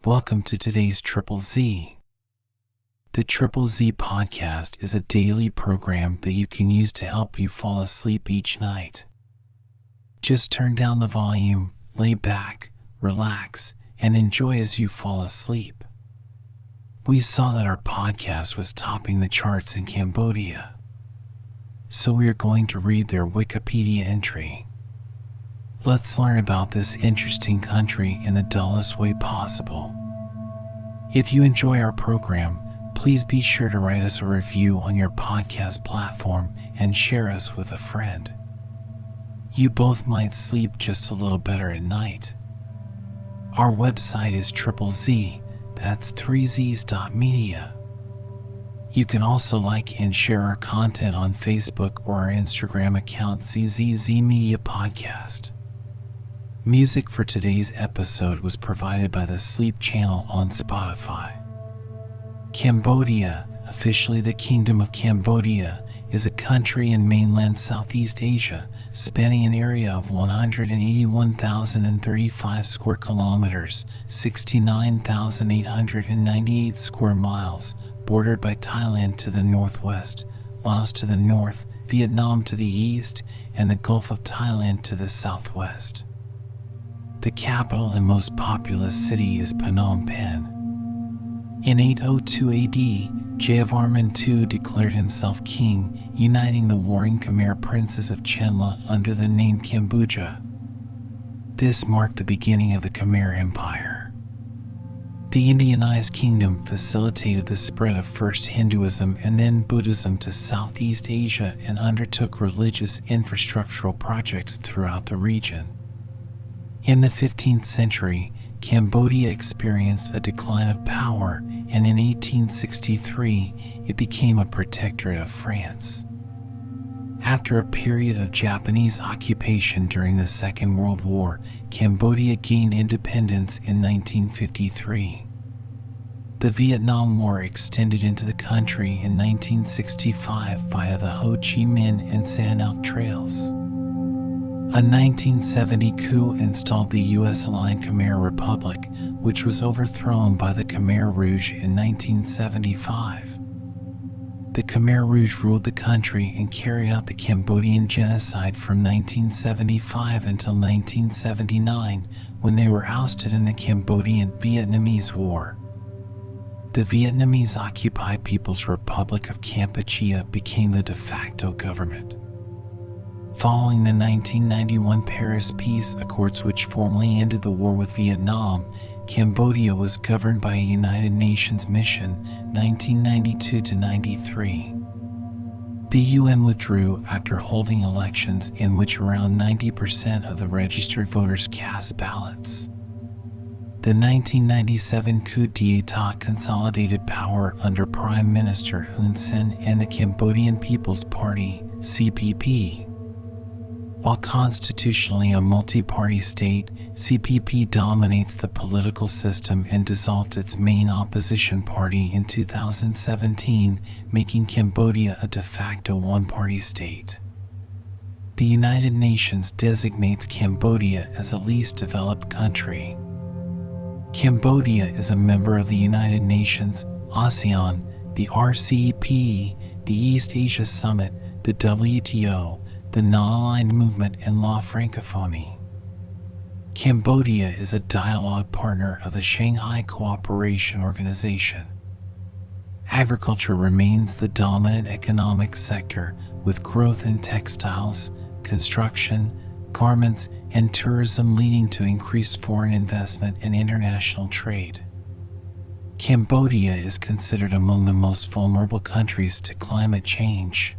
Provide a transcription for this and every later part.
Welcome to today's Triple Z. The Triple Z podcast is a daily program that you can use to help you fall asleep each night. Just turn down the volume, lay back, relax, and enjoy as you fall asleep. We saw that our podcast was topping the charts in Cambodia, so we are going to read their Wikipedia entry. Let's learn about this interesting country in the dullest way possible. If you enjoy our program, please be sure to write us a review on your podcast platform and share us with a friend. You both might sleep just a little better at night. Our website is Triple Z, that's 3zs.media. You can also like and share our content on Facebook or our Instagram account ZZZ Media Podcast. Music for today's episode was provided by the Sleep channel on Spotify. Cambodia, officially the Kingdom of Cambodia, is a country in mainland Southeast Asia, spanning an area of 181,035 square kilometers, 69,898 square miles, bordered by Thailand to the northwest, Laos to the north, Vietnam to the east, and the Gulf of Thailand to the southwest. The capital and most populous city is Phnom Penh. In 802 AD, Jayavarman II declared himself king, uniting the warring Khmer princes of Chenla under the name Cambodia. This marked the beginning of the Khmer Empire. The Indianized kingdom facilitated the spread of first Hinduism and then Buddhism to Southeast Asia and undertook religious infrastructural projects throughout the region. In the 15th century, Cambodia experienced a decline of power, and in 1863, it became a protectorate of France. After a period of Japanese occupation during the Second World War, Cambodia gained independence in 1953. The Vietnam War extended into the country in 1965 via the Ho Chi Minh and Sihanouk trails. A 1970 coup installed the U.S.-aligned Khmer Republic, which was overthrown by the Khmer Rouge in 1975. The Khmer Rouge ruled the country and carried out the Cambodian genocide from 1975 until 1979, when they were ousted in the Cambodian-Vietnamese War. The Vietnamese occupied People's Republic of Kampuchea became the de facto government. Following the 1991 Paris Peace Accords, which formally ended the war with Vietnam, Cambodia was governed by a United Nations mission 1992 to 93. The UN withdrew after holding elections in which around 90% of the registered voters cast ballots. The 1997 coup d'etat consolidated power under Prime Minister Hun Sen and the Cambodian People's Party, CPP. While constitutionally a multi-party state, CPP dominates the political system and dissolved its main opposition party in 2017, making Cambodia a de facto one-party state. The United Nations designates Cambodia as a least developed country. Cambodia is a member of the United Nations, ASEAN, the RCEP, the East Asia Summit, the WTO, the Non-Aligned Movement, and La Francophonie. Cambodia is a dialogue partner of the Shanghai Cooperation Organization. Agriculture remains the dominant economic sector, with growth in textiles, construction, garments, and tourism leading to increased foreign investment and international trade. Cambodia is considered among the most vulnerable countries to climate change.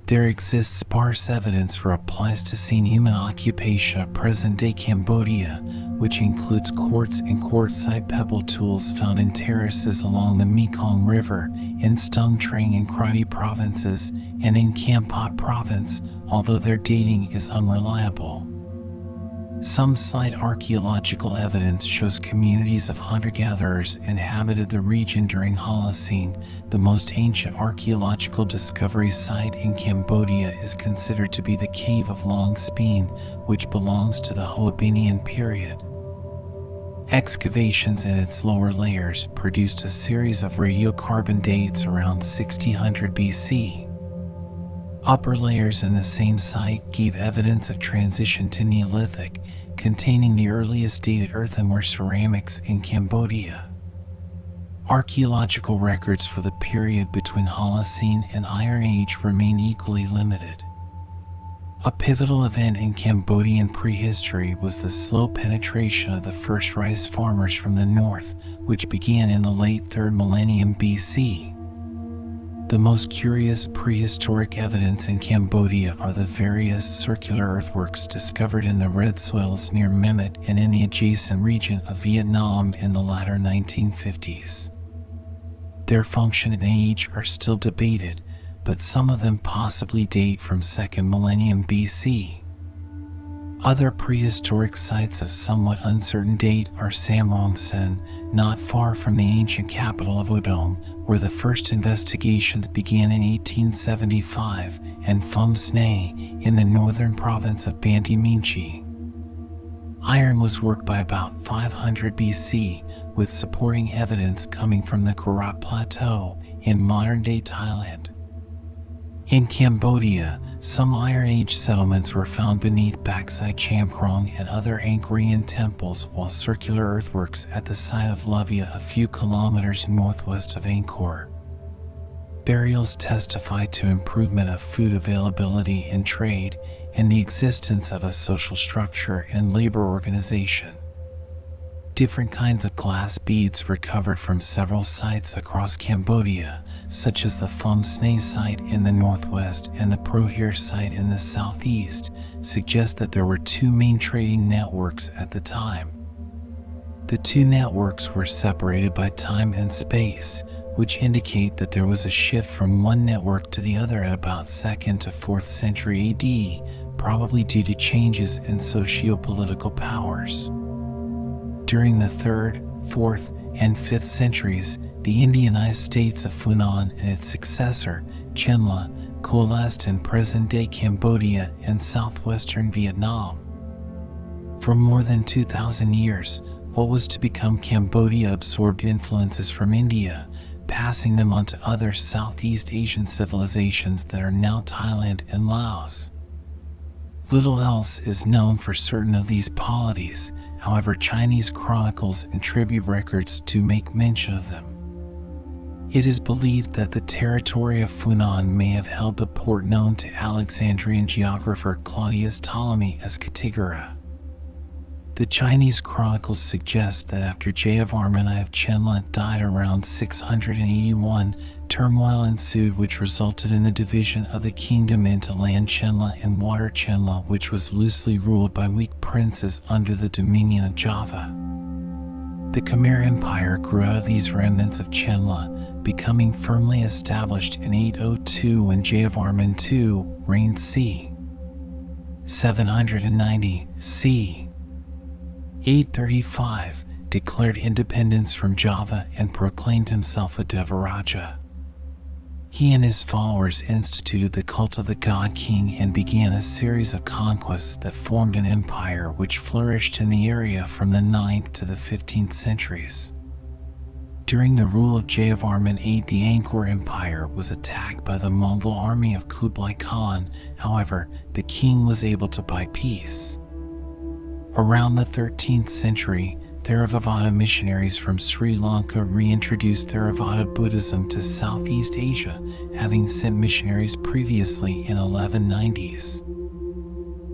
There exists sparse evidence for a Pleistocene human occupation of present-day Cambodia, which includes quartz and quartzite pebble tools found in terraces along the Mekong River, in Stung Treng and Krabi provinces, and in Kampot province, although their dating is unreliable. Some slight archaeological evidence shows communities of hunter-gatherers inhabited the region during Holocene. The most ancient archaeological discovery site in Cambodia is considered to be the Cave of Long Speen, which belongs to the Hoabinhian period. Excavations in its lower layers produced a series of radiocarbon dates around 1600 BC. Upper layers in the same site gave evidence of transition to Neolithic, containing the earliest dated earthenware ceramics in Cambodia. Archaeological records for the period between Holocene and Iron Age remain equally limited. A pivotal event in Cambodian prehistory was the slow penetration of the first rice farmers from the north, which began in the late 3rd millennium BC. The most curious prehistoric evidence in Cambodia are the various circular earthworks discovered in the red soils near Mehmet and in the adjacent region of Vietnam in the latter 1950s. Their function and age are still debated, but some of them possibly date from 2nd millennium BC. Other prehistoric sites of somewhat uncertain date are Samrong Sen, not far from the ancient capital of Odom, where the first investigations began in 1875, and Phum Sne, in the northern province of Banteay Meanchey. Iron was worked by about 500 BC, with supporting evidence coming from the Karat Plateau in modern-day Thailand. In Cambodia, some Iron Age settlements were found beneath Baksai Cham Krong and other Angkorian temples, while circular earthworks at the site of Luvia a few kilometers northwest of Angkor. Burials testify to improvement of food availability and trade, and the existence of a social structure and labor organization. Different kinds of glass beads recovered from several sites across Cambodia, such as the Phum Sne site in the northwest and the Prohir site in the southeast, suggest that there were two main trading networks at the time. The two networks were separated by time and space, which indicate that there was a shift from one network to the other at about 2nd to 4th century AD, probably due to changes in socio-political powers. During the 3rd, 4th, and 5th centuries, the Indianized states of Funan and its successor, Chenla, coalesced in present-day Cambodia and southwestern Vietnam. For more than 2,000 years, what was to become Cambodia absorbed influences from India, passing them on to other Southeast Asian civilizations that are now Thailand and Laos. Little else is known for certain of these polities, however Chinese chronicles and tribute records do make mention of them. It is believed that the territory of Funan may have held the port known to Alexandrian geographer Claudius Ptolemy as Kattigara. The Chinese chronicles suggest that after Jayavarman I of Chenla died around 681, turmoil ensued which resulted in the division of the kingdom into Land Chenla and Water Chenla, which was loosely ruled by weak princes under the dominion of Java. The Khmer Empire grew out of these remnants of Chenla, becoming firmly established in 802 when Jayavarman II reigned c. 790 c. 835, declared independence from Java and proclaimed himself a Devaraja. He and his followers instituted the cult of the God King and began a series of conquests that formed an empire which flourished in the area from the 9th to the 15th centuries. During the rule of Jayavarman VIII, the Angkor Empire was attacked by the Mongol army of Kublai Khan. However, the king was able to buy peace. Around the 13th century, Theravada missionaries from Sri Lanka reintroduced Theravada Buddhism to Southeast Asia, having sent missionaries previously in 1190s.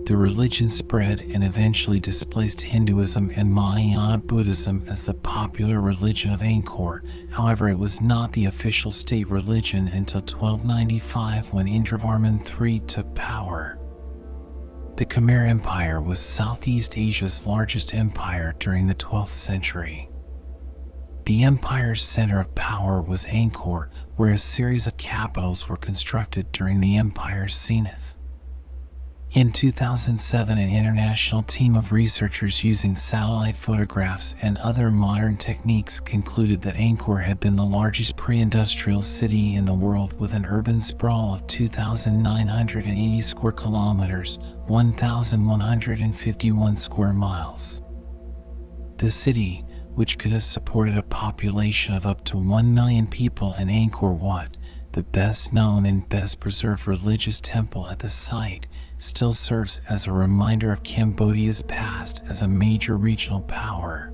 The religion spread and eventually displaced Hinduism and Mahayana Buddhism as the popular religion of Angkor. However, it was not the official state religion until 1295 when Indravarman III took power. The Khmer Empire was Southeast Asia's largest empire during the 12th century. The empire's center of power was Angkor, where a series of capitals were constructed during the empire's zenith. In 2007, an international team of researchers using satellite photographs and other modern techniques concluded that Angkor had been the largest pre-industrial city in the world, with an urban sprawl of 2,980 square kilometers, 1,151 square miles. The city, which could have supported a population of up to 1 million people, and Angkor Wat, the best known and best preserved religious temple at the site, still serves as a reminder of Cambodia's past as a major regional power.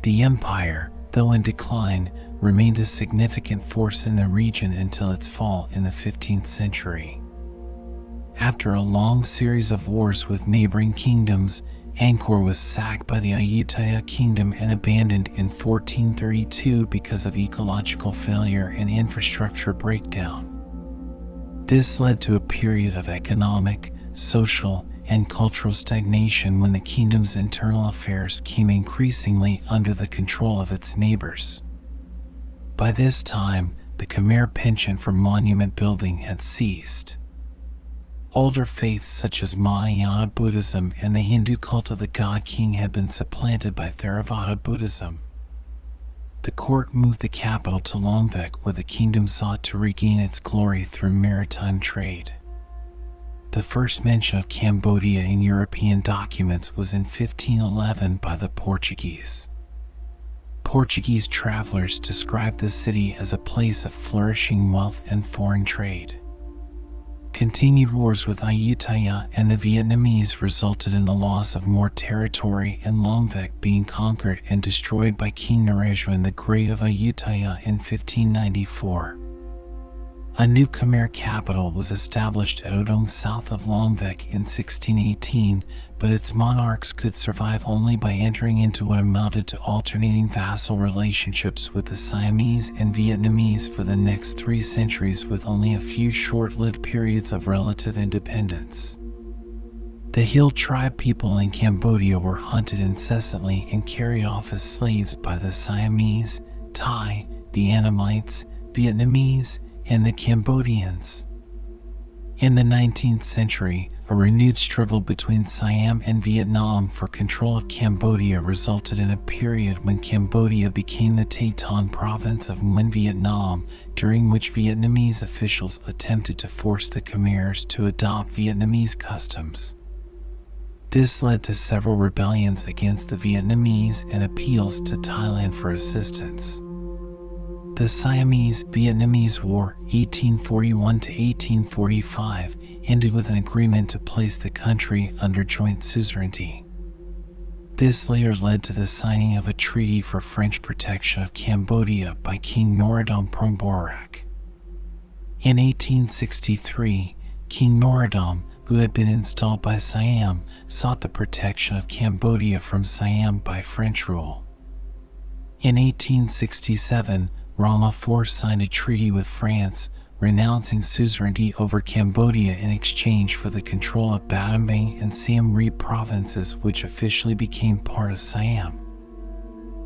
The empire, though in decline, remained a significant force in the region until its fall in the 15th century. After a long series of wars with neighboring kingdoms, Angkor was sacked by the Ayutthaya kingdom and abandoned in 1432 because of ecological failure and infrastructure breakdown. This led to a period of economic, social, and cultural stagnation when the kingdom's internal affairs came increasingly under the control of its neighbors. By this time, the Khmer penchant for monument building had ceased. Older faiths such as Mahayana Buddhism and the Hindu cult of the god king had been supplanted by Theravada Buddhism. The court moved the capital to Lomvek, where the kingdom sought to regain its glory through maritime trade. The first mention of Cambodia in European documents was in 1511 by the Portuguese. Portuguese travelers described the city as a place of flourishing wealth and foreign trade. Continued wars with Ayutthaya and the Vietnamese resulted in the loss of more territory, and Lomvek being conquered and destroyed by King Naresuan the Great of Ayutthaya in 1594. A new Khmer capital was established at Odong south of Lomvek in 1618, but its monarchs could survive only by entering into what amounted to alternating vassal relationships with the Siamese and Vietnamese for the next 3 centuries, with only a few short-lived periods of relative independence. The Hill tribe people in Cambodia were hunted incessantly and carried off as slaves by the Siamese, Thai, the Annamites, Vietnamese, and the Cambodians. In the 19th century, a renewed struggle between Siam and Vietnam for control of Cambodia resulted in a period when Cambodia became the Taiton province of Nguyen Vietnam, during which Vietnamese officials attempted to force the Khmers to adopt Vietnamese customs. This led to several rebellions against the Vietnamese and appeals to Thailand for assistance. The Siamese-Vietnamese War, 1841 to 1845, ended with an agreement to place the country under joint suzerainty. This later led to the signing of a treaty for French protection of Cambodia by King Norodom Prongborak. In 1863, King Norodom, who had been installed by Siam, sought the protection of Cambodia from Siam by French rule. In 1867, Rama IV signed a treaty with France, renouncing suzerainty over Cambodia in exchange for the control of Battambang and Siem Reap provinces, which officially became part of Siam.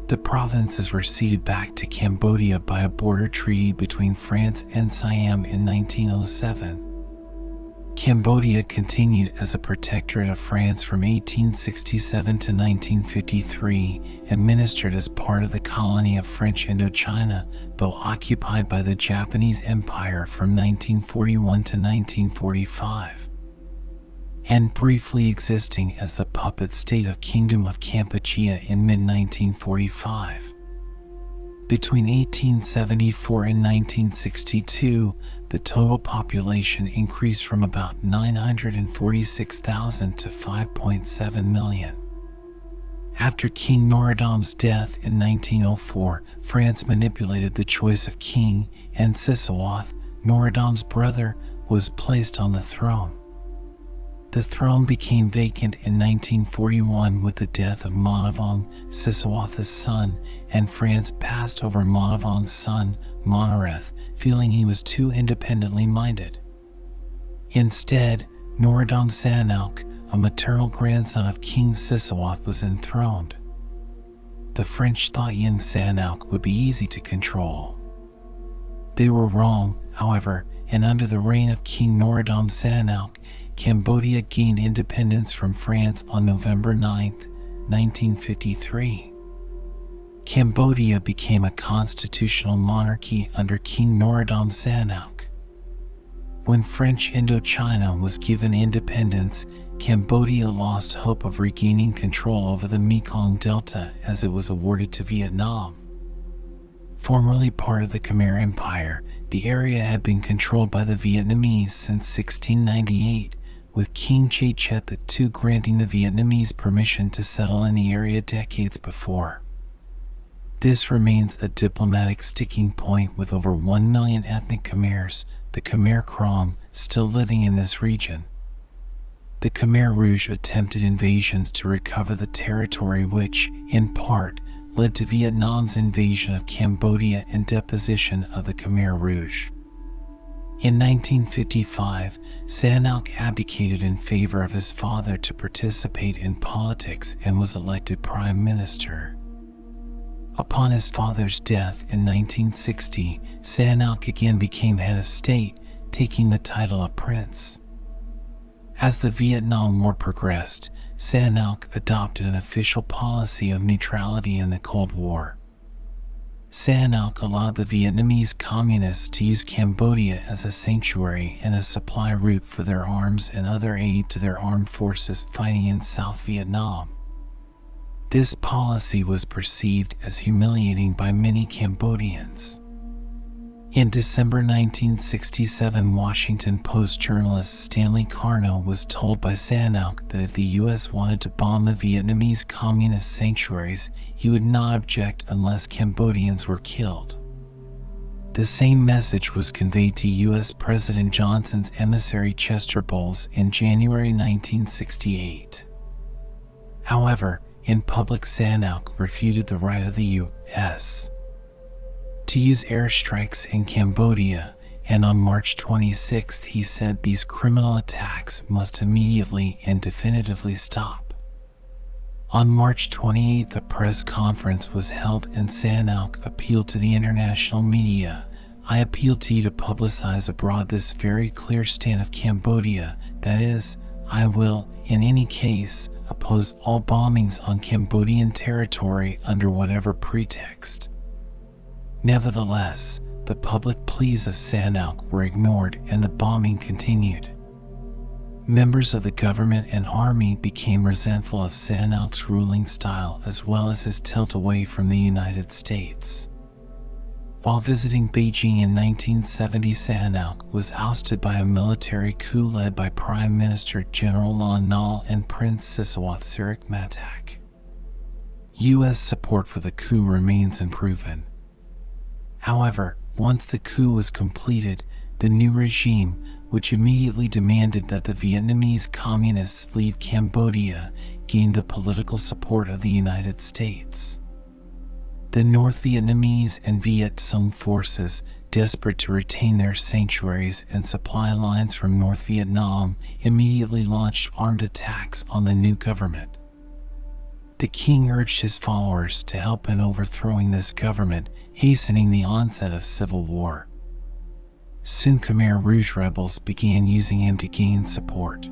The provinces were ceded back to Cambodia by a border treaty between France and Siam in 1907. Cambodia continued as a protectorate of France from 1867 to 1953, administered as part of the colony of French Indochina, though occupied by the Japanese Empire from 1941 to 1945, and briefly existing as the puppet state of Kingdom of Kampuchea in mid-1945. Between 1874 and 1962, the total population increased from about 946,000 to 5.7 million. After King Norodom's death in 1904, France manipulated the choice of king, and Sisowath, Norodom's brother, was placed on the throne. The throne became vacant in 1941 with the death of Monavong, Sisowath's son, and France passed over Monavong's son, Monareth, feeling he was too independently minded. Instead, Norodom Sihanouk, a maternal grandson of King Sisowath, was enthroned. The French thought young Sihanouk would be easy to control. They were wrong, however, and under the reign of King Norodom Sihanouk, Cambodia gained independence from France on November 9, 1953. Cambodia became a constitutional monarchy under King Norodom Sihanouk. When French Indochina was given independence, Cambodia lost hope of regaining control over the Mekong Delta as it was awarded to Vietnam. Formerly part of the Khmer Empire, the area had been controlled by the Vietnamese since 1698, with King Chet II granting the Vietnamese permission to settle in the area decades before. This remains a diplomatic sticking point with over 1 million ethnic Khmers, the Khmer Krom, still living in this region. The Khmer Rouge attempted invasions to recover the territory which, in part, led to Vietnam's invasion of Cambodia and deposition of the Khmer Rouge. In 1955, Sihanouk abdicated in favor of his father to participate in politics and was elected prime minister. Upon his father's death in 1960, Sihanouk again became head of state, taking the title of prince. As the Vietnam War progressed, Sihanouk adopted an official policy of neutrality in the Cold War. Sihanouk allowed the Vietnamese communists to use Cambodia as a sanctuary and a supply route for their arms and other aid to their armed forces fighting in South Vietnam. This policy was perceived as humiliating by many Cambodians. In December 1967, Washington Post journalist Stanley Carno was told by Sihanouk that if the U.S. wanted to bomb the Vietnamese communist sanctuaries, he would not object unless Cambodians were killed. The same message was conveyed to U.S. President Johnson's emissary Chester Bowles in January 1968. However, in public, Sihanouk refuted the right of the U.S. to use airstrikes in Cambodia, and on March 26 he said these criminal attacks must immediately and definitively stop. On March 28 a press conference was held and Sihanouk appealed to the international media. "I appeal to you to publicize abroad this very clear stand of Cambodia, that is, I will, in any case, oppose all bombings on Cambodian territory under whatever pretext." Nevertheless, the public pleas of Sihanouk were ignored and the bombing continued. Members of the government and army became resentful of Sihanouk's ruling style as well as his tilt away from the United States. While visiting Beijing in 1970, Sihanouk was ousted by a military coup led by Prime Minister General Lon Nol and Prince Sisowath Sirikmatak. U.S. support for the coup remains unproven. However, once the coup was completed, the new regime, which immediately demanded that the Vietnamese communists leave Cambodia, gained the political support of the United States. The North Vietnamese and Viet Cong forces, desperate to retain their sanctuaries and supply lines from North Vietnam, immediately launched armed attacks on the new government. The king urged his followers to help in overthrowing this government, hastening the onset of civil war. Soon Khmer Rouge rebels began using him to gain support.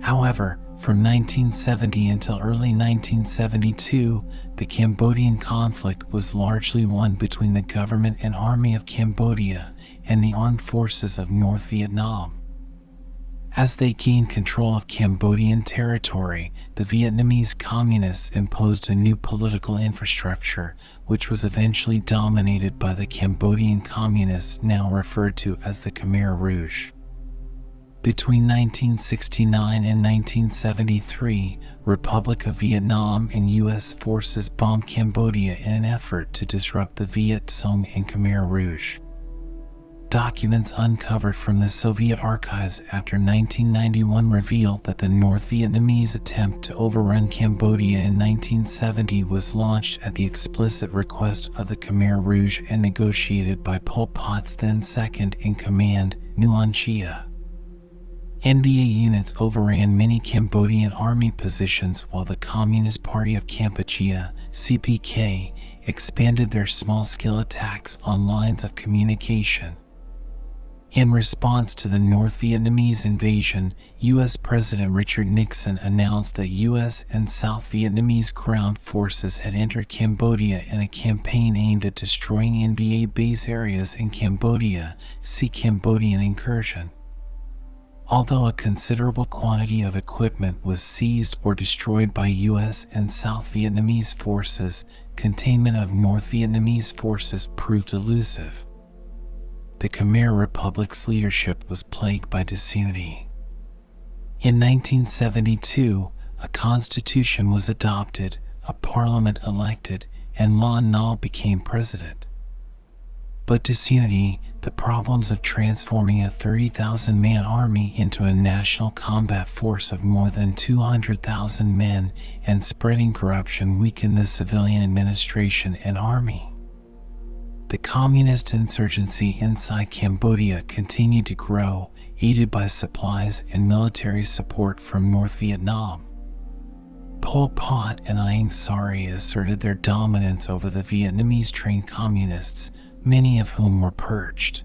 However, from 1970 until early 1972, the Cambodian conflict was largely one between the government and army of Cambodia and the armed forces of North Vietnam. As they gained control of Cambodian territory, the Vietnamese communists imposed a new political infrastructure, which was eventually dominated by the Cambodian communists now referred to as the Khmer Rouge. Between 1969 and 1973, Republic of Vietnam and U.S. forces bombed Cambodia in an effort to disrupt the Viet Cong and Khmer Rouge. Documents uncovered from the Soviet archives after 1991 revealed that the North Vietnamese attempt to overrun Cambodia in 1970 was launched at the explicit request of the Khmer Rouge and negotiated by Pol Pot's then second-in-command, Nguyen Chia. NDA units overran many Cambodian army positions while the Communist Party of Kampuchea, CPK, expanded their small-scale attacks on lines of communication. In response to the North Vietnamese invasion, U.S. President Richard Nixon announced that U.S. and South Vietnamese ground forces had entered Cambodia in a campaign aimed at destroying NVA base areas in Cambodia. See Cambodian incursion. Although a considerable quantity of equipment was seized or destroyed by U.S. and South Vietnamese forces, containment of North Vietnamese forces proved elusive. The Khmer Republic's leadership was plagued by disunity. In 1972, a constitution was adopted, a parliament elected, and Lon Nol became president. But disunity, the problems of transforming a 30,000-man army into a national combat force of more than 200,000 men, and spreading corruption weakened the civilian administration and army. The communist insurgency inside Cambodia continued to grow, aided by supplies and military support from North Vietnam. Pol Pot and Ieng Sari asserted their dominance over the Vietnamese-trained communists, many of whom were purged.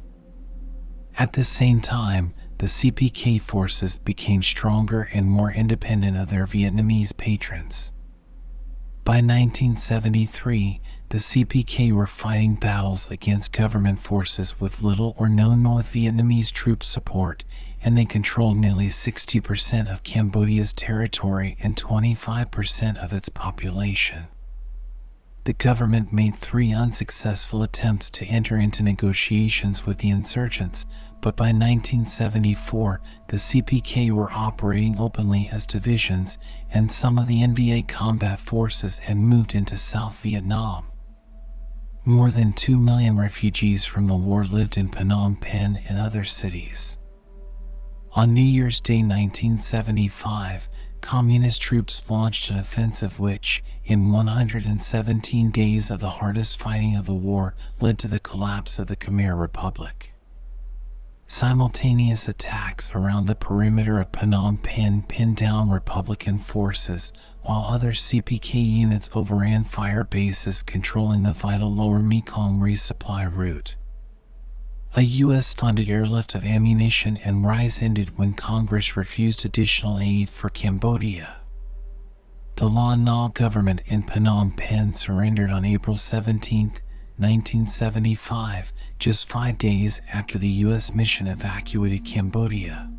At the same time, the CPK forces became stronger and more independent of their Vietnamese patrons. By 1973, the CPK were fighting battles against government forces with little or no North Vietnamese troop support, and they controlled nearly 60% of Cambodia's territory and 25% of its population. The government made 3 unsuccessful attempts to enter into negotiations with the insurgents, but by 1974, the CPK were operating openly as divisions, and some of the NVA combat forces had moved into South Vietnam. More than 2 million refugees from the war lived in Phnom Penh and other cities. On New Year's Day 1975, Communist troops launched an offensive which, in 117 days of the hardest fighting of the war, led to the collapse of the Khmer Republic. Simultaneous attacks around the perimeter of Phnom Penh pinned down Republican forces, while other CPK units overran fire bases controlling the vital lower Mekong resupply route. A U.S.-funded airlift of ammunition and rice ended when Congress refused additional aid for Cambodia. The Lon Nol government in Phnom Penh surrendered on April 17, 1975, just 5 days after the U.S. mission evacuated Cambodia.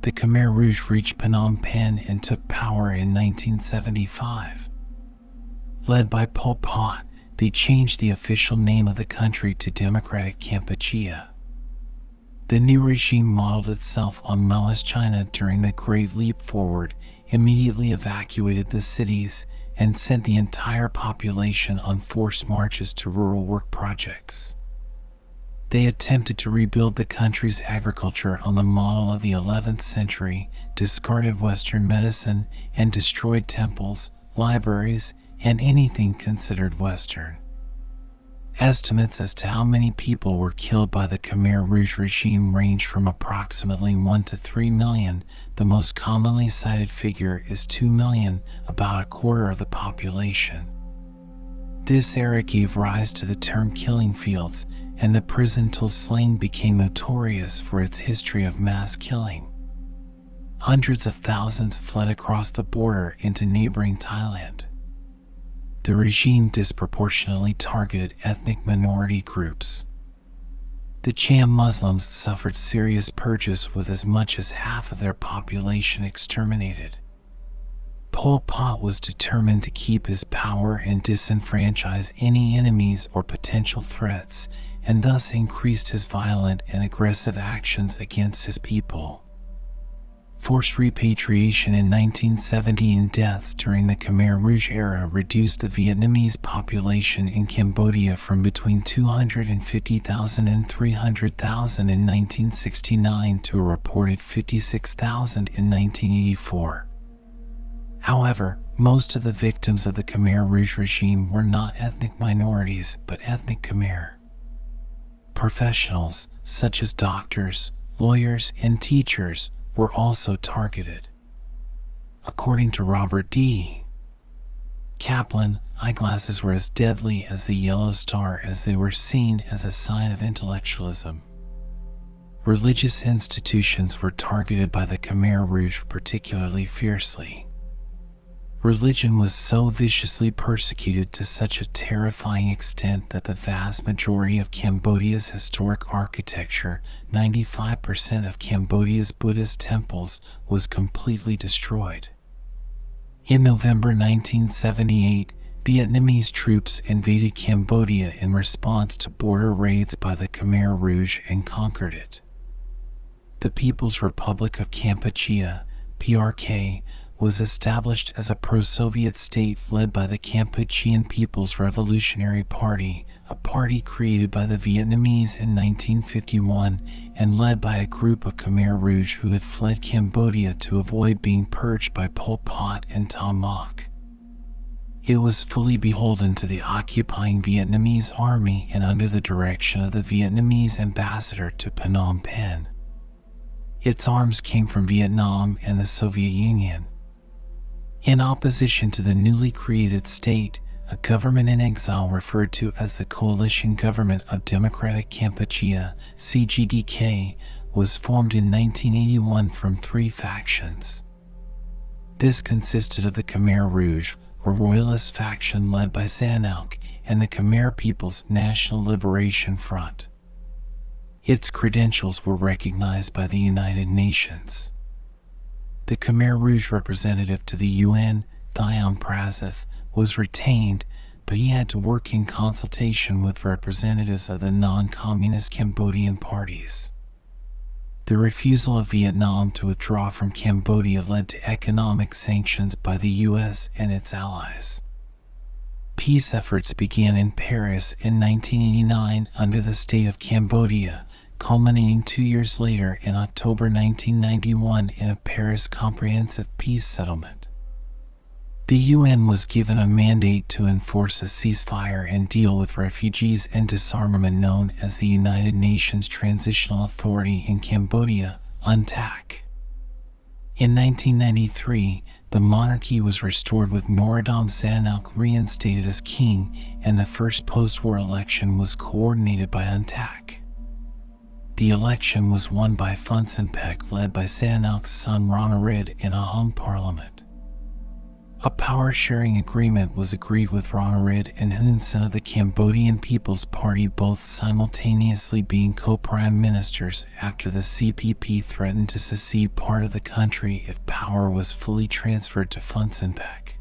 The Khmer Rouge reached Phnom Penh and took power in 1975. Led by Pol Pot, they changed the official name of the country to Democratic Kampuchea. The new regime modeled itself on Maoist China during the Great Leap Forward, immediately evacuated the cities, and sent the entire population on forced marches to rural work projects. They attempted to rebuild the country's agriculture on the model of the 11th century, discarded Western medicine, and destroyed temples, libraries, and anything considered Western. Estimates as to how many people were killed by the Khmer Rouge regime range from approximately 1 to 3 million. The most commonly cited figure is 2 million, about a quarter of the population. This era gave rise to the term killing fields, and the prison till slang became notorious for its history of mass killing. Hundreds of thousands fled across the border into neighboring Thailand. The regime disproportionately targeted ethnic minority groups. The Cham Muslims suffered serious purges with as much as half of their population exterminated. Pol Pot was determined to keep his power and disenfranchise any enemies or potential threats, and thus increased his violent and aggressive actions against his people. Forced repatriation in 1970 and deaths during the Khmer Rouge era reduced the Vietnamese population in Cambodia from between 250,000 and 300,000 in 1969 to a reported 56,000 in 1984. However, most of the victims of the Khmer Rouge regime were not ethnic minorities but ethnic Khmer. Professionals, such as doctors, lawyers, and teachers, were also targeted. According to Robert D. Kaplan, eyeglasses were as deadly as the yellow star as they were seen as a sign of intellectualism. Religious institutions were targeted by the Khmer Rouge particularly fiercely. Religion was so viciously persecuted to such a terrifying extent that the vast majority of Cambodia's historic architecture, 95% of Cambodia's Buddhist temples, was completely destroyed. In November 1978, Vietnamese troops invaded Cambodia in response to border raids by the Khmer Rouge and conquered it. The People's Republic of Kampuchea, PRK, was established as a pro-Soviet state led by the Kampuchean People's Revolutionary Party, a party created by the Vietnamese in 1951 and led by a group of Khmer Rouge who had fled Cambodia to avoid being purged by Pol Pot and Tom Mok. It was fully beholden to the occupying Vietnamese army and under the direction of the Vietnamese ambassador to Phnom Penh. Its arms came from Vietnam and the Soviet Union. In opposition to the newly created state, a government in exile referred to as the Coalition Government of Democratic Kampuchea, CGDK, was formed in 1981 from three factions. This consisted of the Khmer Rouge, a royalist faction led by Sihanouk, and the Khmer People's National Liberation Front. Its credentials were recognized by the United Nations. The Khmer Rouge representative to the UN, Thiam Prasith, was retained, but he had to work in consultation with representatives of the non-communist Cambodian parties. The refusal of Vietnam to withdraw from Cambodia led to economic sanctions by the US and its allies. Peace efforts began in Paris in 1989 under the state of Cambodia, culminating 2 years later in October 1991 in a Paris Comprehensive Peace Settlement. The UN was given a mandate to enforce a ceasefire and deal with refugees and disarmament known as the United Nations Transitional Authority in Cambodia, UNTAC. In 1993, the monarchy was restored with Norodom Sihanouk reinstated as king, and the first post-war election was coordinated by UNTAC. The election was won by Phun Senpec led by Sihanouk's son Ronarid in a hung parliament. A power-sharing agreement was agreed with Ronarid and Hun Sen of the Cambodian People's Party, both simultaneously being co-prime ministers after the CPP threatened to secede part of the country if power was fully transferred to Phun Senpec.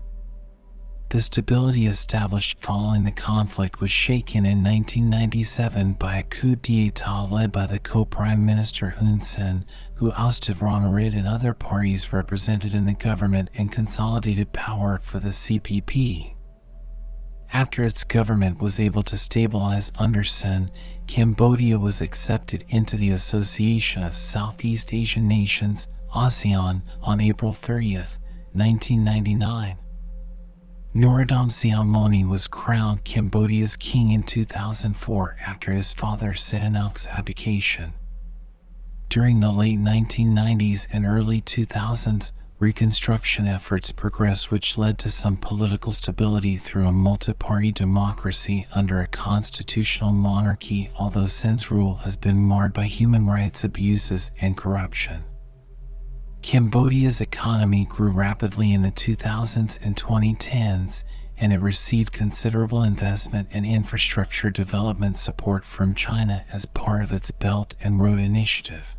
The stability established following the conflict was shaken in 1997 by a coup d'etat led by the co-prime minister Hun Sen, who ousted Ronarid and other parties represented in the government and consolidated power for the CPP. After its government was able to stabilize under Sen, Cambodia was accepted into the Association of Southeast Asian Nations, ASEAN, on April 30, 1999. Norodom Sihamoni was crowned Cambodia's king in 2004 after his father Sihanouk's abdication. During the late 1990s and early 2000s, reconstruction efforts progressed which led to some political stability through a multi-party democracy under a constitutional monarchy, although Sen's rule has been marred by human rights abuses and corruption. Cambodia's economy grew rapidly in the 2000s and 2010s, and it received considerable investment and infrastructure development support from China as part of its Belt and Road Initiative.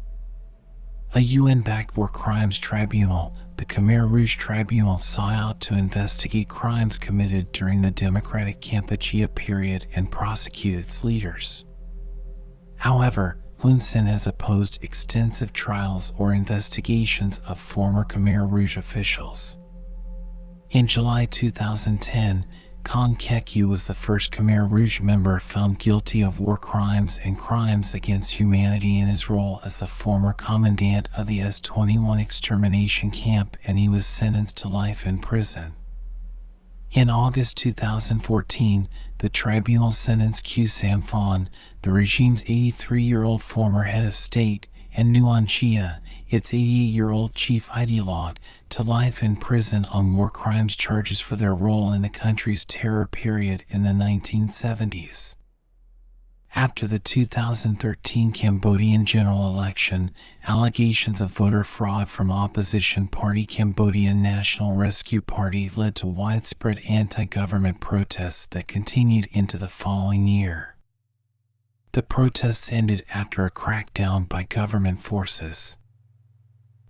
A UN-backed war crimes tribunal, the Khmer Rouge Tribunal, sought out to investigate crimes committed during the Democratic Kampuchea period and prosecute its leaders. However, Hun Sen has opposed extensive trials or investigations of former Khmer Rouge officials. In July 2010, Kong Kekyu was the first Khmer Rouge member found guilty of war crimes and crimes against humanity in his role as the former commandant of the S-21 extermination camp, and he was sentenced to life in prison. In August 2014, the tribunal sentenced Khieu Samphan, the regime's 83-year-old former head of state, and Nuon Chea, its 88-year-old chief ideologue, to life in prison on war crimes charges for their role in the country's terror period in the 1970s. After the 2013 Cambodian general election, allegations of voter fraud from opposition party Cambodian National Rescue Party led to widespread anti-government protests that continued into the following year. The protests ended after a crackdown by government forces.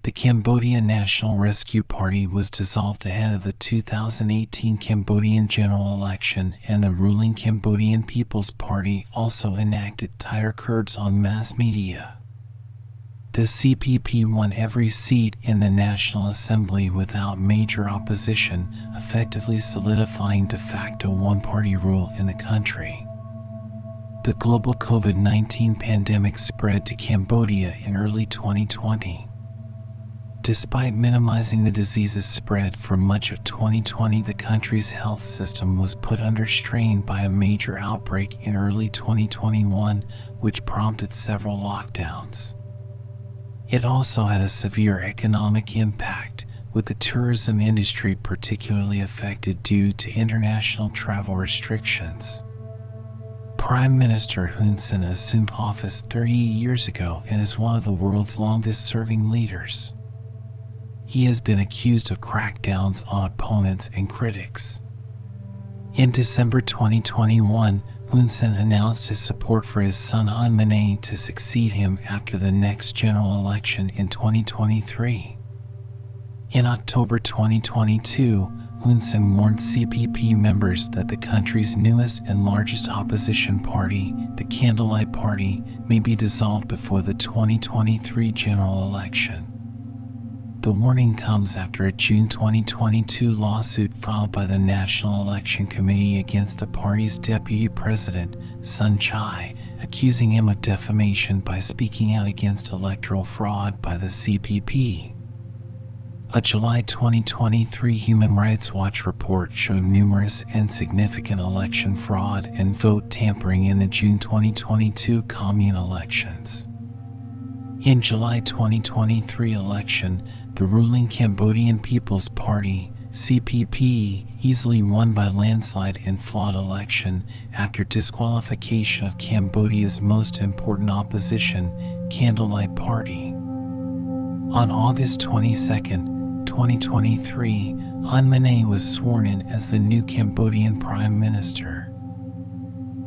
The Cambodian National Rescue Party was dissolved ahead of the 2018 Cambodian general election, and the ruling Cambodian People's Party also enacted tighter curbs on mass media. The CPP won every seat in the National Assembly without major opposition, effectively solidifying de facto one-party rule in the country. The global COVID-19 pandemic spread to Cambodia in early 2020. Despite minimizing the disease's spread for much of 2020, the country's health system was put under strain by a major outbreak in early 2021, which prompted several lockdowns. It also had a severe economic impact, with the tourism industry particularly affected due to international travel restrictions. Prime Minister Hun Sen assumed office 30 years ago and is one of the world's longest-serving leaders. He has been accused of crackdowns on opponents and critics. In December 2021, Hun Sen announced his support for his son Hun Manet to succeed him after the next general election in 2023. In October 2022, Hun Sen warned CPP members that the country's newest and largest opposition party, the Candlelight Party, may be dissolved before the 2023 general election. The warning comes after a June 2022 lawsuit filed by the National Election Committee against the party's deputy president, Sun Chai, accusing him of defamation by speaking out against electoral fraud by the CPP. A July 2023 Human Rights Watch report showed numerous and significant election fraud and vote tampering in the June 2022 commune elections. In July 2023 election, the ruling Cambodian People's Party, CPP, easily won by landslide in flawed election after disqualification of Cambodia's most important opposition, Candlelight Party. On August 22, 2023, Hun Manet was sworn in as the new Cambodian Prime Minister.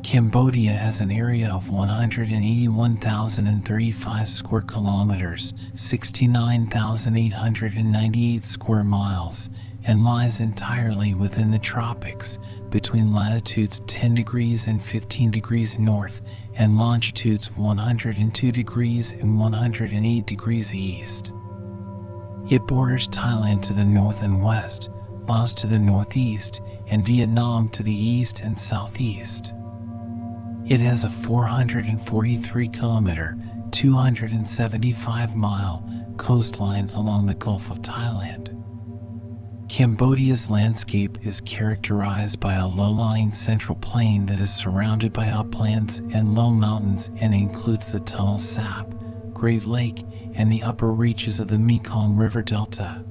Cambodia has an area of 181,035 square kilometers, 69,898 square miles, and lies entirely within the tropics, between latitudes 10 degrees and 15 degrees north, and longitudes 102 degrees and 108 degrees east. It borders Thailand to the north and west, Laos to the northeast, and Vietnam to the east and southeast. It has a 443-kilometer, 275-mile coastline along the Gulf of Thailand. Cambodia's landscape is characterized by a low-lying central plain that is surrounded by uplands and low mountains and includes the Tunnel Sap, Great Lake, and the upper reaches of the Mekong River Delta.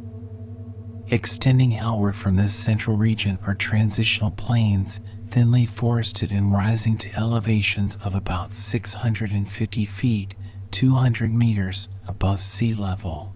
Extending outward from this central region are transitional plains, thinly forested and rising to elevations of about 650 feet, 200 meters above sea level.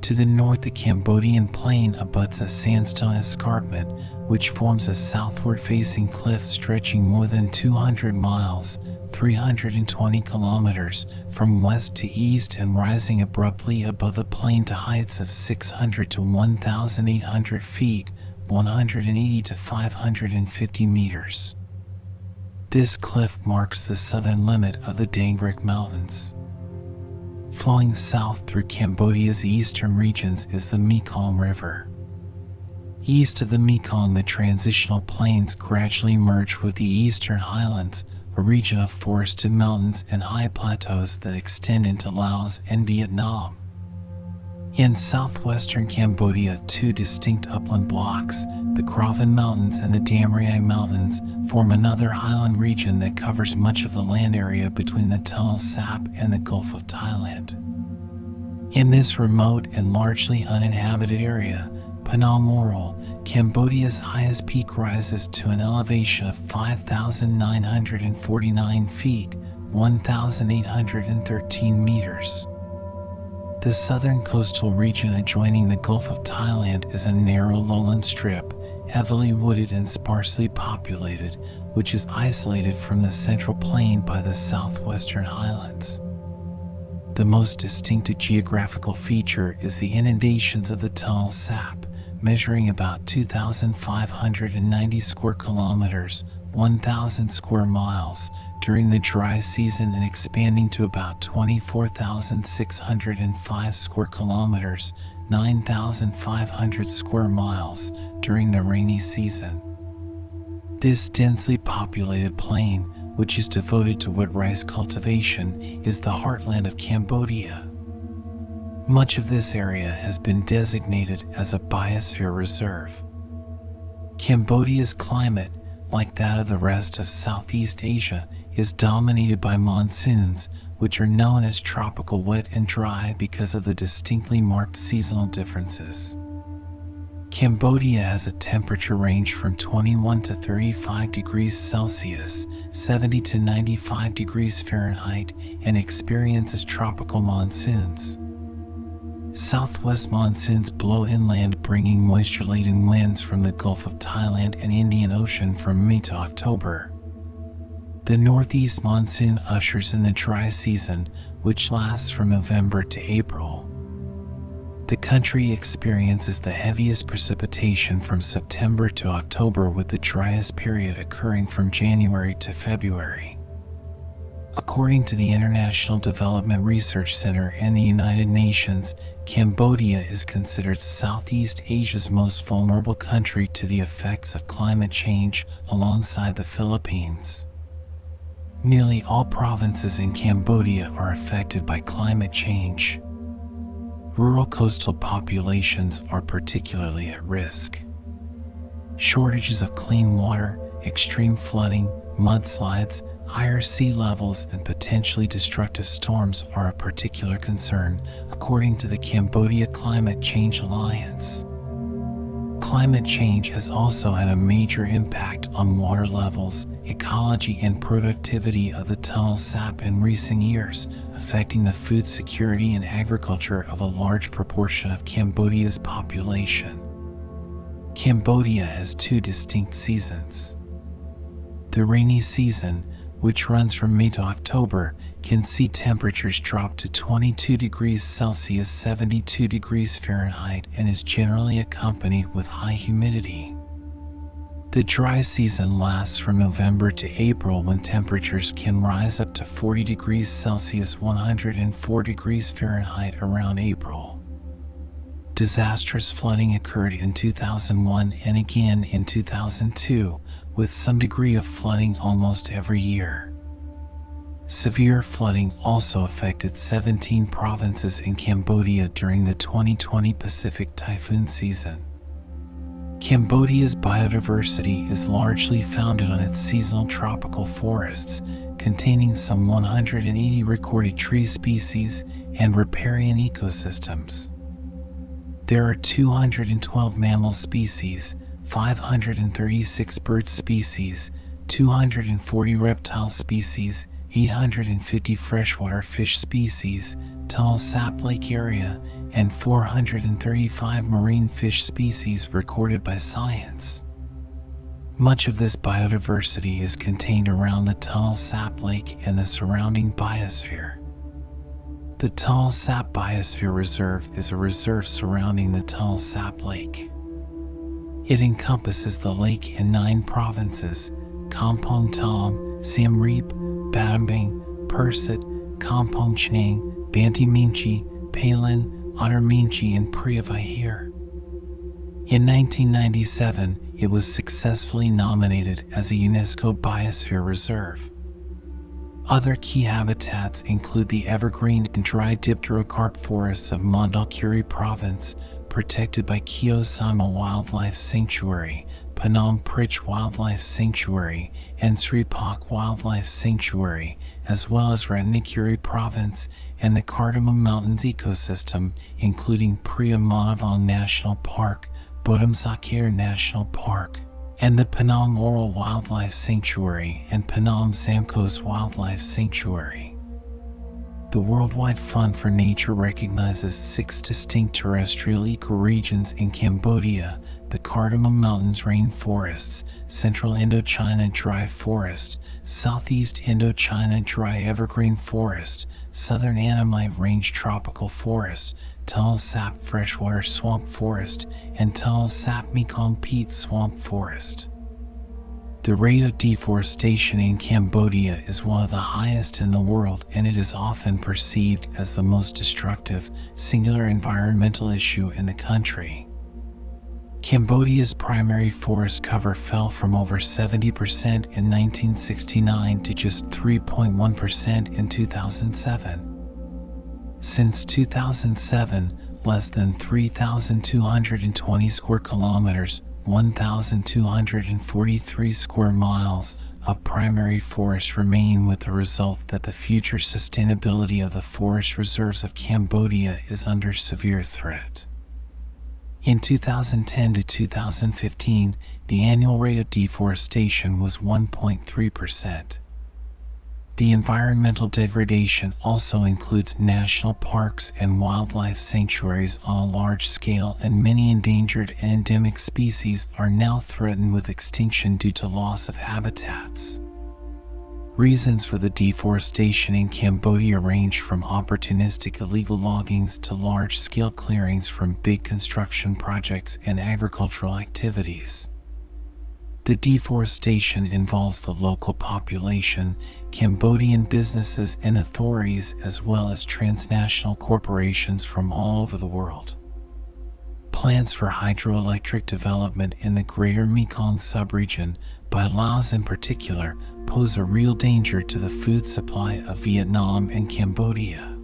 To the north, the Cambodian plain abuts a sandstone escarpment, which forms a southward-facing cliff stretching more than 200 miles, 320 kilometers, from west to east and rising abruptly above the plain to heights of 600 to 1,800 feet, 180 to 550 meters. This cliff marks the southern limit of the Dangrek Mountains. Flowing south through Cambodia's eastern regions is the Mekong River. East of the Mekong, the transitional plains gradually merge with the eastern highlands, a region of forested mountains and high plateaus that extend into Laos and Vietnam. In southwestern Cambodia, two distinct upland blocks, the Kravan Mountains and the Dam Riai Mountains, form another highland region that covers much of the land area between the Tunnel Sap and the Gulf of Thailand. In this remote and largely uninhabited area, Phnom Moral, Cambodia's highest peak rises to an elevation of 5,949 feet, 1,813 meters. The southern coastal region adjoining the Gulf of Thailand is a narrow lowland strip, heavily wooded and sparsely populated, which is isolated from the central plain by the southwestern highlands. The most distinctive geographical feature is the inundations of the Tel Sap, measuring about 2,590 square kilometers, 1,000 square miles, during the dry season and expanding to about 24,605 square kilometers, 9,500 square miles, during the rainy season. This densely populated plain, which is devoted to wood rice cultivation, is the heartland of Cambodia. Much of this area has been designated as a biosphere reserve. Cambodia's climate, like that of the rest of Southeast Asia, is dominated by monsoons, which are known as tropical wet and dry because of the distinctly marked seasonal differences. Cambodia has a temperature range from 21 to 35 degrees Celsius, 70 to 95 degrees Fahrenheit, and experiences tropical monsoons. Southwest monsoons blow inland, bringing moisture-laden winds from the Gulf of Thailand and Indian Ocean from May to October. The northeast monsoon ushers in the dry season, which lasts from November to April. The country experiences the heaviest precipitation from September to October, with the driest period occurring from January to February. According to the International Development Research Center and the United Nations, Cambodia is considered Southeast Asia's most vulnerable country to the effects of climate change, alongside the Philippines. Nearly all provinces in Cambodia are affected by climate change. Rural coastal populations are particularly at risk. Shortages of clean water, extreme flooding, mudslides, higher sea levels, and potentially destructive storms are a particular concern, according to the Cambodia Climate Change Alliance. Climate change has also had a major impact on water levels, ecology, and productivity of the Tel Sap in recent years, affecting the food security and agriculture of a large proportion of Cambodia's population. Cambodia has two distinct seasons. The rainy season, which runs from May to October, can see temperatures drop to 22 degrees Celsius, 72 degrees Fahrenheit, and is generally accompanied with high humidity. The dry season lasts from November to April, when temperatures can rise up to 40 degrees Celsius, 104 degrees Fahrenheit around April. Disastrous flooding occurred in 2001 and again in 2002, with some degree of flooding almost every year. Severe flooding also affected 17 provinces in Cambodia during the 2020 Pacific typhoon season. Cambodia's biodiversity is largely founded on its seasonal tropical forests, containing some 180 recorded tree species and riparian ecosystems. There are 212 mammal species, 536 bird species, 240 reptile species, 850 freshwater fish species, Tel Sap Lake area, and 435 marine fish species recorded by science. Much of this biodiversity is contained around the Tel Sap Lake and the surrounding biosphere. The Tel Sap Biosphere Reserve is a reserve surrounding the Tel Sap Lake. It encompasses the lake in 9 provinces: Kampong Thom, Siem Reap, Battambang, Pursit, Kampong Chhnang, Banteay Meanchey, Palin, Otter Meanchey, and Preah Vihear. In 1997, it was successfully nominated as a UNESCO Biosphere Reserve. Other key habitats include the evergreen and dry dipterocarp forests of Mondulkiri Province, protected by Keo Sama Wildlife Sanctuary, Phnom Prich Wildlife Sanctuary, and Sri Pak Wildlife Sanctuary, as well as Ratnakiri Province and the Cardamom Mountains ecosystem, including Preah Manavong National Park, Bodam Sakir National Park, and the Penang Oral Wildlife Sanctuary and Penang Samkos Wildlife Sanctuary. The Worldwide Fund for Nature recognizes 6 distinct terrestrial ecoregions in Cambodia: the Cardamom Mountains rainforests, Central Indochina dry forest, Southeast Indochina dry evergreen forest, Southern Annamite Range tropical forest, Tunnel Sap freshwater swamp forest, and Tunnel Sap Mekong peat swamp forest. The rate of deforestation in Cambodia is one of the highest in the world, and it is often perceived as the most destructive, singular environmental issue in the country. Cambodia's primary forest cover fell from over 70% in 1969 to just 3.1% in 2007. Since 2007, less than 3,220 square kilometers, 1,243 square miles of primary forest remain, with the result that the future sustainability of the forest reserves of Cambodia is under severe threat. In 2010 to 2015, the annual rate of deforestation was 1.3%. The environmental degradation also includes national parks and wildlife sanctuaries on a large scale, and many endangered and endemic species are now threatened with extinction due to loss of habitats. Reasons for the deforestation in Cambodia range from opportunistic illegal loggings to large-scale clearings from big construction projects and agricultural activities. The deforestation involves the local population, Cambodian businesses and authorities, as well as transnational corporations from all over the world. Plans for hydroelectric development in the Greater Mekong subregion, by Laos in particular, pose a real danger to the food supply of Vietnam and Cambodia.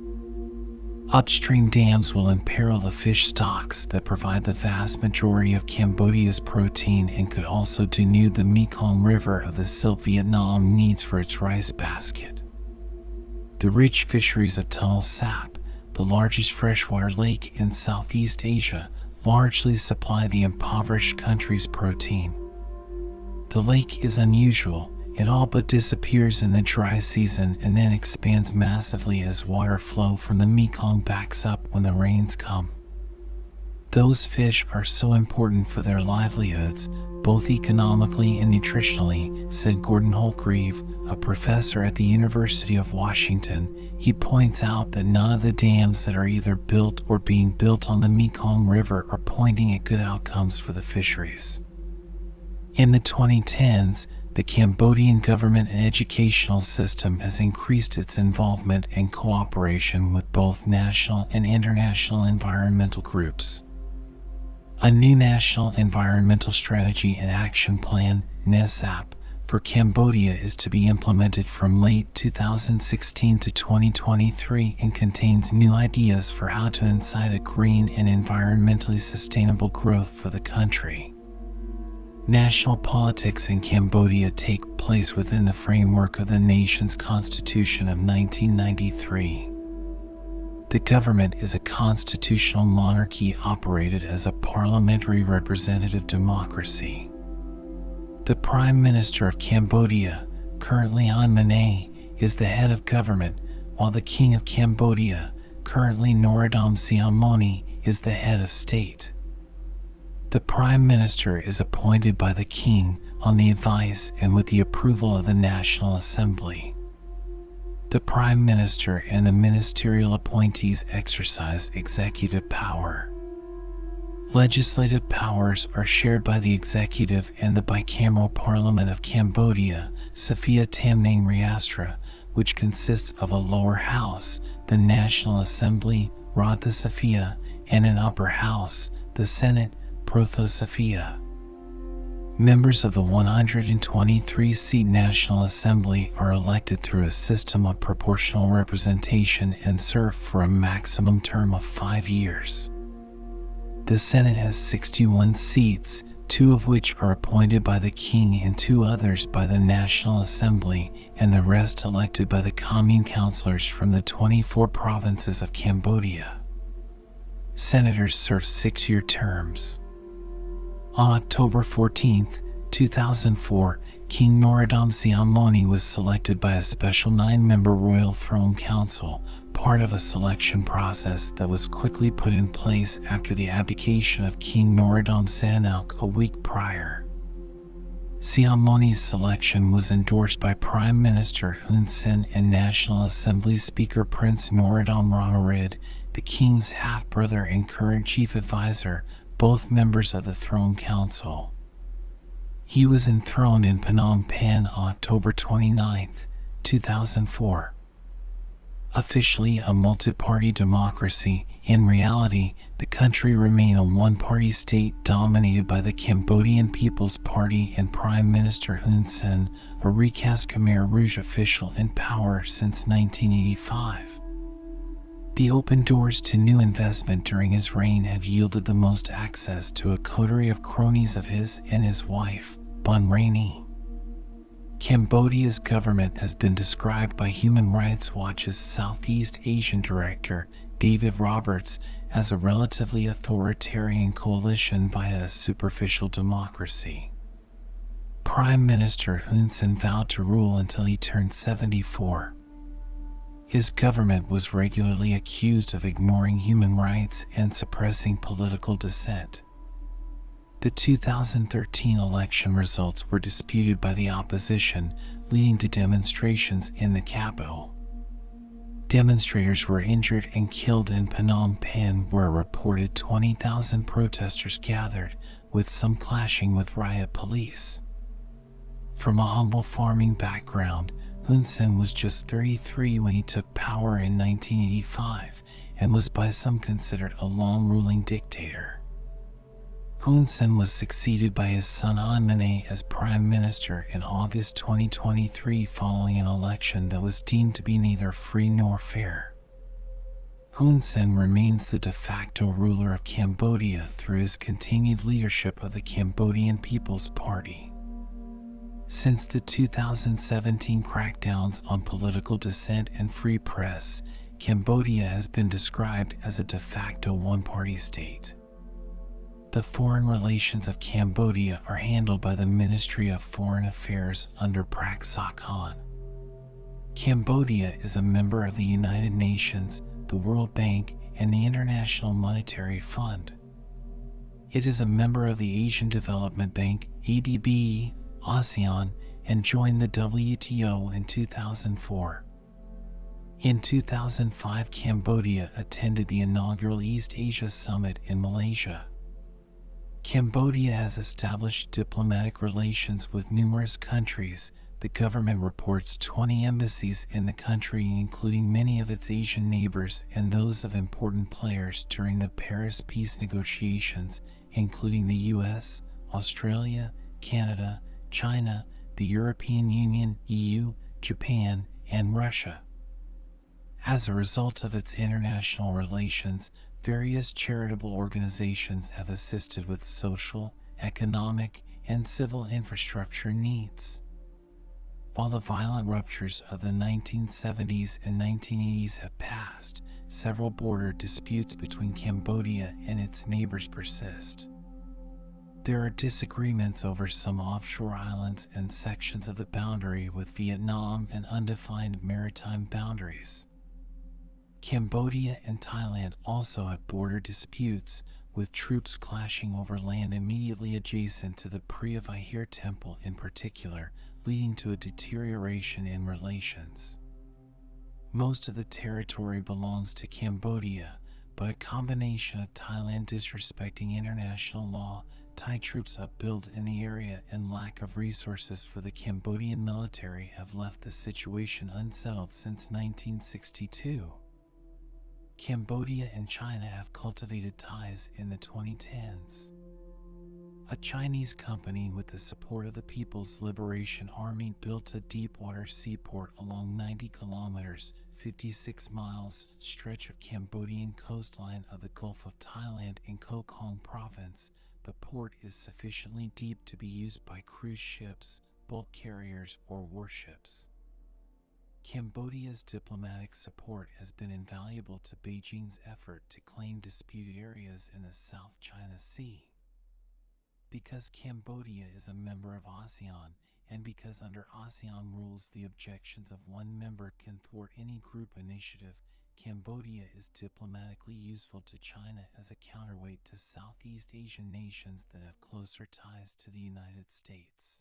Upstream dams will imperil the fish stocks that provide the vast majority of Cambodia's protein, and could also denude the Mekong River of the silt Vietnam needs for its rice basket. The rich fisheries of Tunnel Sap, the largest freshwater lake in Southeast Asia, largely supply the impoverished country's protein. The lake is unusual. It all but disappears in the dry season and then expands massively as water flow from the Mekong backs up when the rains come. Those fish are so important for their livelihoods, both economically and nutritionally, said Gordon Holtgreave, a professor at the University of Washington. He points out that none of the dams that are either built or being built on the Mekong River are pointing at good outcomes for the fisheries. In the 2010s, the Cambodian government and educational system has increased its involvement and cooperation with both national and international environmental groups. A new National Environmental Strategy and Action Plan, NESAP, for Cambodia is to be implemented from late 2016 to 2023 and contains new ideas for how to incite a green and environmentally sustainable growth for the country. National politics in Cambodia take place within the framework of the nation's Constitution of 1993. The government is a constitutional monarchy operated as a parliamentary representative democracy. The Prime Minister of Cambodia, currently Hun Manet, is the head of government, while the King of Cambodia, currently Norodom Sihamoni, is the head of state. The Prime Minister is appointed by the King on the advice and with the approval of the National Assembly. The Prime Minister and the ministerial appointees exercise executive power. Legislative powers are shared by the executive and the bicameral Parliament of Cambodia, Saphia Tamnang Riastra, which consists of a lower house, the National Assembly, Radha Saphia, and an upper house, the Senate, Protho Saphia. Members of the 123-seat National Assembly are elected through a system of proportional representation and serve for a maximum term of 5 years. The Senate has 61 seats, 2 of which are appointed by the King and 2 others by the National Assembly, and the rest elected by the commune councillors from the 24 provinces of Cambodia. Senators serve 6-year terms. On October 14, 2004, King Norodom Sihamoni was selected by a special 9-member Royal Throne Council, part of a selection process that was quickly put in place after the abdication of King Norodom Sihanouk a week prior. Sihamoni's selection was endorsed by Prime Minister Hun Sen and National Assembly Speaker Prince Norodom Ramarid, the king's half-brother and current chief advisor, both members of the Throne Council. He was enthroned in Phnom Penh on October 29, 2004. Officially a multi-party democracy, in reality, the country remained a one-party state dominated by the Cambodian People's Party and Prime Minister Hun Sen, a recast Khmer Rouge official in power since 1985. The open doors to new investment during his reign have yielded the most access to a coterie of cronies of his and his wife, Bun Rainey. Cambodia's government has been described by Human Rights Watch's Southeast Asian director, David Roberts, as a relatively authoritarian coalition via a superficial democracy. Prime Minister Hun Sen vowed to rule until he turned 74. His government was regularly accused of ignoring human rights and suppressing political dissent. The 2013 election results were disputed by the opposition, leading to demonstrations in the capital. Demonstrators were injured and killed in Phnom Penh, where a reported 20,000 protesters gathered, with some clashing with riot police. From a humble farming background, Hun Sen was just 33 when he took power in 1985, and was by some considered a long-ruling dictator. Hun Sen was succeeded by his son An as Prime Minister in August 2023 following an election that was deemed to be neither free nor fair. Hun Sen remains the de facto ruler of Cambodia through his continued leadership of the Cambodian People's Party. Since the 2017 crackdowns on political dissent and free press, Cambodia has been described as a de facto one-party state. The foreign relations of Cambodia are handled by the Ministry of Foreign Affairs under Prak Sokhon. Cambodia is a member of the United Nations, the World Bank, and the International Monetary Fund. It is a member of the Asian Development Bank, ADB, ASEAN, and joined the WTO in 2004. In 2005, Cambodia attended the inaugural East Asia Summit in Malaysia. Cambodia has established diplomatic relations with numerous countries. The government reports 20 embassies in the country, including many of its Asian neighbors and those of important players during the Paris peace negotiations, including the US, Australia, Canada, China, the European Union, EU, Japan, and Russia. As a result of its international relations, various charitable organizations have assisted with social, economic, and civil infrastructure needs. While the violent ruptures of the 1970s and 1980s have passed, several border disputes between Cambodia and its neighbors persist. There are disagreements over some offshore islands and sections of the boundary with Vietnam and undefined maritime boundaries. Cambodia and Thailand also have border disputes, with troops clashing over land immediately adjacent to the Preah Vihear temple in particular, leading to a deterioration in relations. Most of the territory belongs to Cambodia, but a combination of Thailand disrespecting international law, Thai troops upbuilt in the area, and lack of resources for the Cambodian military have left the situation unsettled since 1962. Cambodia and China have cultivated ties in the 2010s. A Chinese company with the support of the People's Liberation Army built a deepwater seaport along 90 kilometers, 56 miles stretch of Cambodian coastline of the Gulf of Thailand in Koh Kong province. The port is sufficiently deep to be used by cruise ships, bulk carriers, or warships. Cambodia's diplomatic support has been invaluable to Beijing's effort to claim disputed areas in the South China Sea. Because Cambodia is a member of ASEAN, and because under ASEAN rules the objections of one member can thwart any group initiative, Cambodia is diplomatically useful to China as a counterweight to Southeast Asian nations that have closer ties to the United States.